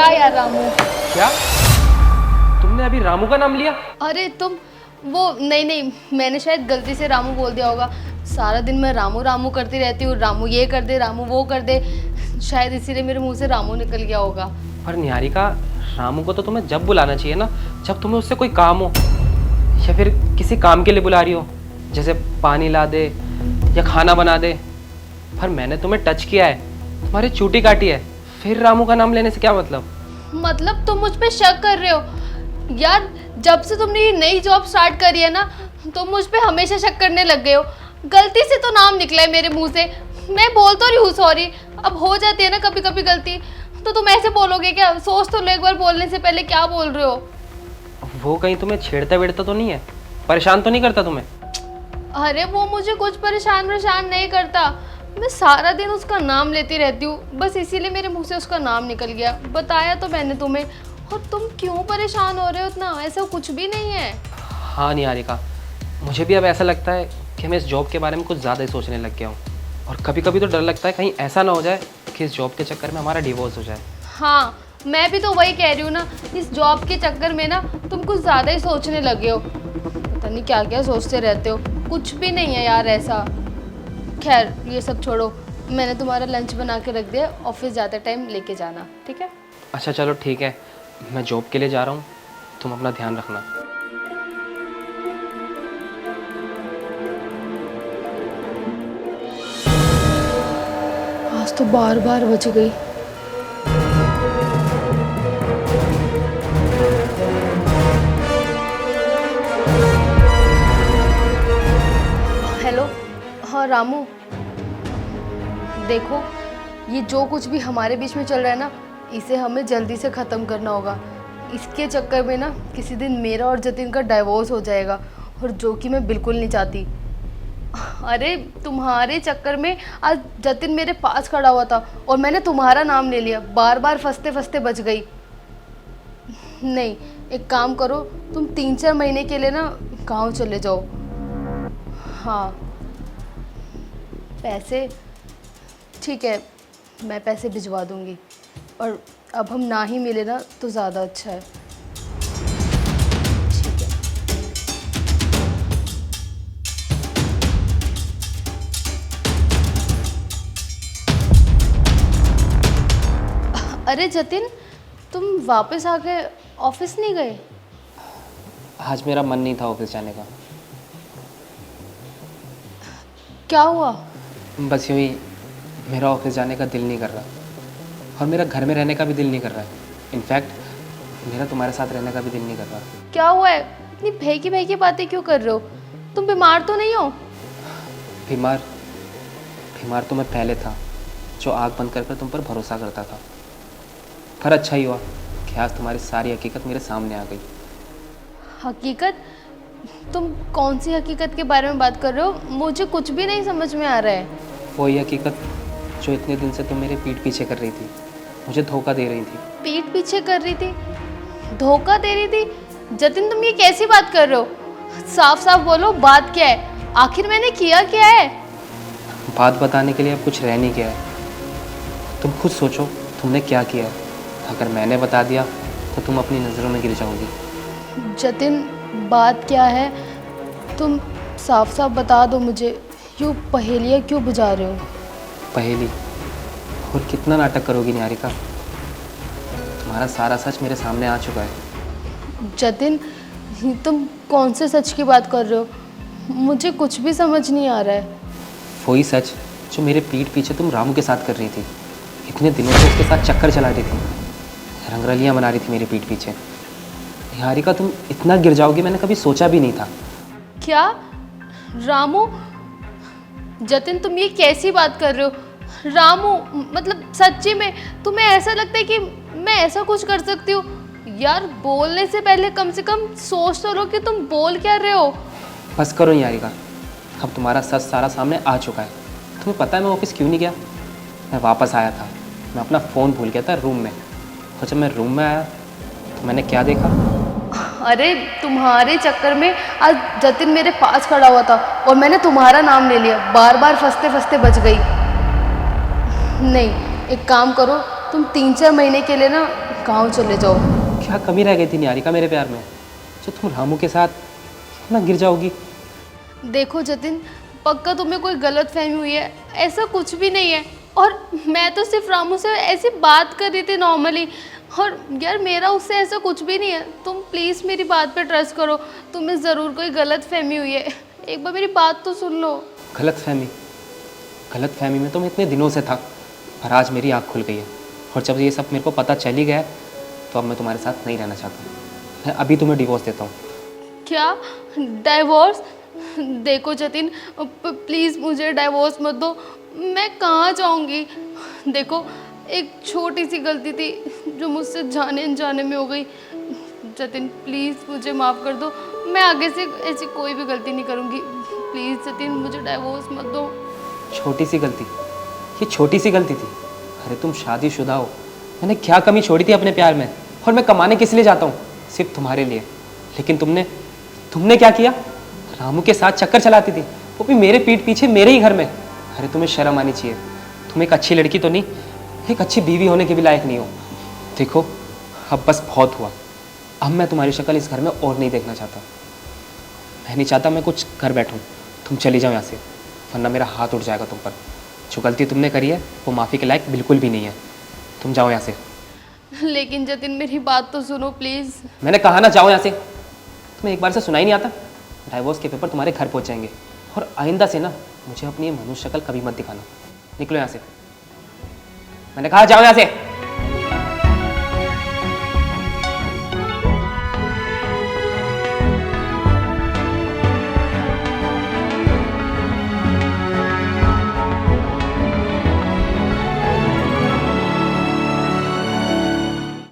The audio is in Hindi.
क्या यार रामू। क्या? तुमने अभी रामू का नाम लिया? अरे तुम वो नहीं, मैंने शायद गलती से रामू बोल दिया होगा। सारा दिन मैं रामू रामू करती रहती हूँ, रामू ये कर दे, रामू वो कर दे, शायद इसीलिए मेरे मुंह से रामू निकल गया होगा। पर निहारिका, रामू को तो तुम्हें जब बुलाना चाहिए ना, जब तुम्हें उससे कोई काम हो, या फिर किसी काम के लिए बुला रही हो, जैसे पानी ला दे या खाना बना दे। पर मैंने तुम्हें टच किया है, तुम्हारी चूटी काटी है, फिर रामू का नाम लेने से क्या मतलब? तुम मुझ पे शक कर रहे हो यार। जब से तुमने ये नई जॉब स्टार्ट करी है ना, तुम मुझ पे हमेशा शक करने लग गए हो। गलती से तो नाम निकला है मेरे मुंह से, मैं बोल तो रही हूँ सॉरी। अब हो जाती है ना कभी कभी गलती, तो तुम ऐसे बोलोगे क्या? सोच तो लो एक बार बोलने से पहले क्या बोल रहे हो। वो कहीं तुम्हें छेड़ता वेड़ता तो नहीं है? परेशान तो नहीं करता तुम्हें? अरे वो मुझे कुछ परेशान नहीं करता, मैं सारा दिन उसका नाम लेती रहती हूँ, बस इसीलिए मेरे मुंह से उसका नाम निकल गया। बताया तो मैंने तुम्हें। और तुम क्यों परेशान हो रहे हो इतना? ऐसा कुछ भी नहीं है। हाँ निहारिका, मुझे भी अब ऐसा लगता है कि मैं इस जॉब के बारे में कुछ ज़्यादा ही सोचने लग गया हूँ। और कभी कभी तो डर लगता है कहीं ऐसा ना हो जाए कि इस जॉब के चक्कर में हमारा डिवोर्स हो जाए। हाँ, मैं भी तो वही कह रही हूँ ना, इस जॉब के चक्कर में ना तुम कुछ ज़्यादा ही सोचने लगे हो। पता नहीं क्या क्या सोचते रहते हो, कुछ भी नहीं है यार ऐसा। खैर ये सब छोड़ो, मैंने तुम्हारा लंच बना के रख दिया, ऑफिस जाते टाइम लेके जाना, ठीक है? अच्छा चलो ठीक है, मैं जॉब के लिए जा रहा हूँ, तुम अपना ध्यान रखना। आज तो बार बार बज गई। हेलो, हाँ रामू, देखो ये जो कुछ भी हमारे बीच में चल रहा है ना, इसे हमें जल्दी से ख़त्म करना होगा। इसके चक्कर में ना किसी दिन मेरा और जतिन का डाइवोर्स हो जाएगा, और जो कि मैं बिल्कुल नहीं चाहती। अरे तुम्हारे चक्कर में आज जतिन मेरे पास खड़ा हुआ था और मैंने तुम्हारा नाम ले लिया, बार बार फंसते फंसते बच गई। नहीं, एक काम करो, तुम 3-4 महीने के लिए ना गांव चले जाओ। हाँ, पैसे ठीक है, मैं पैसे भिजवा दूंगी, और अब हम ना ही मिले ना तो ज़्यादा अच्छा है। ठीक है। अरे जतिन, तुम वापस आ गए, ऑफिस नहीं गए? आज मेरा मन नहीं था ऑफिस जाने का। क्या हुआ? बस यूँ ही, मेरा ऑफिस जाने का दिल नहीं कर रहा, और मेरा घर में रहने का भी दिल नहीं कर रहा है। इनफैक्ट मेरा तुम्हारे साथ रहने का भी दिल नहीं कर रहा। क्या हुआ है? इतनी भैकी भैकी बातें क्यों कर रहे हो? तुम बीमार तो नहीं हो? बीमार बीमार तो मैं पहले था, जो आँख बंद कर तुम पर भरोसा करता था। पर अच्छा ही हुआ कि आज तुम्हारी सारी हकीकत मेरे सामने आ गई। हकीकत? तुम कौन सी हकीकत के बारे में बात कर रहे हो? मुझे कुछ भी नहीं समझ में आ रहा है। वही हकीकत जो इतने दिन से तुम मेरे पीठ पीछे कर रही थी, मुझे धोखा दे रही थी। पीठ पीछे कर रही थी? धोखा दे रही थी? जतिन तुम ये कैसी बात कर रहे हो? साफ साफ बोलो, बात क्या है? आखिर मैंने किया क्या है? बात बताने के लिए अब कुछ रह नहीं गया है। तुम खुद सोचो तुमने क्या किया है। अगर मैंने बता दिया तो तुम अपनी नज़रों में गिर जाओगी। जतिन बात क्या है? तुम साफ साफ बता दो मुझे, यूँ पहेलियाँ क्यों बुझा रहे हो? पहेली? और कितना नाटक करोगी निहारिका? तुम्हारा सारा सच मेरे सामने आ चुका है। जतिन तुम कौन से सच की बात कर रहे हो? मुझे कुछ भी समझ नहीं आ रहा है। वही सच जो मेरे पीठ पीछे तुम रामू के साथ कर रही थी। इतने दिनों से उसके साथ चक्कर चला रही थी, रंगरलियाँ बना रही थी मेरे पीठ पीछे। निहारिका तुम इतना गिर जाओगी मैंने कभी सोचा भी नहीं था। क्या? रामू? जतिन तुम ये कैसी बात कर रहे हो? रामू मतलब सच्ची में तुम्हें ऐसा लगता है कि मैं ऐसा कुछ कर सकती हूँ? यार बोलने से पहले कम से कम सोच तो लो कि तुम बोल क्या रहे हो। बस करो निहारिका, अब तुम्हारा सच सारा सामने आ चुका है। तुम्हें पता है मैं ऑफिस क्यों नहीं गया? मैं वापस आया था, मैं अपना फ़ोन भूल गया था रूम में। और जब मैं रूम में आया तो मैंने क्या देखा? अरे तुम्हारे चक्कर में आज जतिन मेरे पास खड़ा हुआ था और मैंने तुम्हारा नाम ले लिया, बार बार फंसते फंसते बच गई। नहीं, एक काम करो, तुम 3-4 महीने के लिए ना गांव चले जाओ। क्या कमी रह गई थी निहारिका मेरे प्यार में जो तुम रामू के साथ ना गिर जाओगी? देखो जतिन, पक्का तुम्हें कोई गलत फहमी हुई है, ऐसा कुछ भी नहीं है। और मैं तो सिर्फ रामू से ऐसी बात कर रही थी नॉर्मली, और यार मेरा उससे ऐसा कुछ भी नहीं है। तुम प्लीज़ मेरी बात पे ट्रस्ट करो, तुम्हें ज़रूर कोई गलत फहमी हुई है, एक बार मेरी बात तो सुन लो। गलत फहमी में तो मैं इतने दिनों से था, पर आज मेरी आँख खुल गई है। और जब ये सब मेरे को पता चल ही गया है, तो अब मैं तुम्हारे साथ नहीं रहना चाहता। मैं अभी तुम्हें डिवोर्स देता हूँ। क्या डाइवोर्स? देखो जतिन, प्लीज़ मुझे डाइवोर्स मत दो, मैं कहाँ जाऊँगी। देखो एक छोटी सी गलती थी जो मुझसे जाने अनजाने में हो गई। जतिन प्लीज़ मुझे माफ़ कर दो, मैं आगे से ऐसी कोई भी गलती नहीं करूँगी। प्लीज़ जतिन मुझे डाइवोर्स मत दो। छोटी सी गलती? ये छोटी सी गलती थी? अरे तुम शादीशुदा हो, मैंने क्या कमी छोड़ी थी अपने प्यार में? और मैं कमाने किस लिए जाता हूँ? सिर्फ तुम्हारे लिए। लेकिन तुमने क्या किया? रामू के साथ चक्कर चलाती थी, वो भी मेरे पीठ पीछे, मेरे ही घर में। अरे तुम्हें शर्म आनी चाहिए। तुम एक अच्छी लड़की तो नहीं, एक अच्छी बीवी होने के भी लायक नहीं हो। देखो अब बस बहुत हुआ, अब मैं तुम्हारी शक्ल इस घर में और नहीं देखना चाहता। मैं नहीं चाहता मैं कुछ कर बैठूं। तुम चली जाओ यहाँ से, वरना मेरा हाथ उठ जाएगा तुम पर। जो गलती तुमने करी है वो माफ़ी के लायक बिल्कुल भी नहीं है। तुम जाओ यहाँ से। लेकिन जतिन मेरी बात तो सुनो प्लीज़। मैंने कहा ना जाओ यहाँ से। तुम्हें एक बार से सुनाई नहीं आता? डाइवोर्स के पेपर तुम्हारे घर पहुँच जाएंगे। और आइंदा से ना मुझे अपनी ये मनुष्य शक्ल कभी मत दिखाना। निकलो यहाँ से, मैंने कहा जाओ यहाँ से।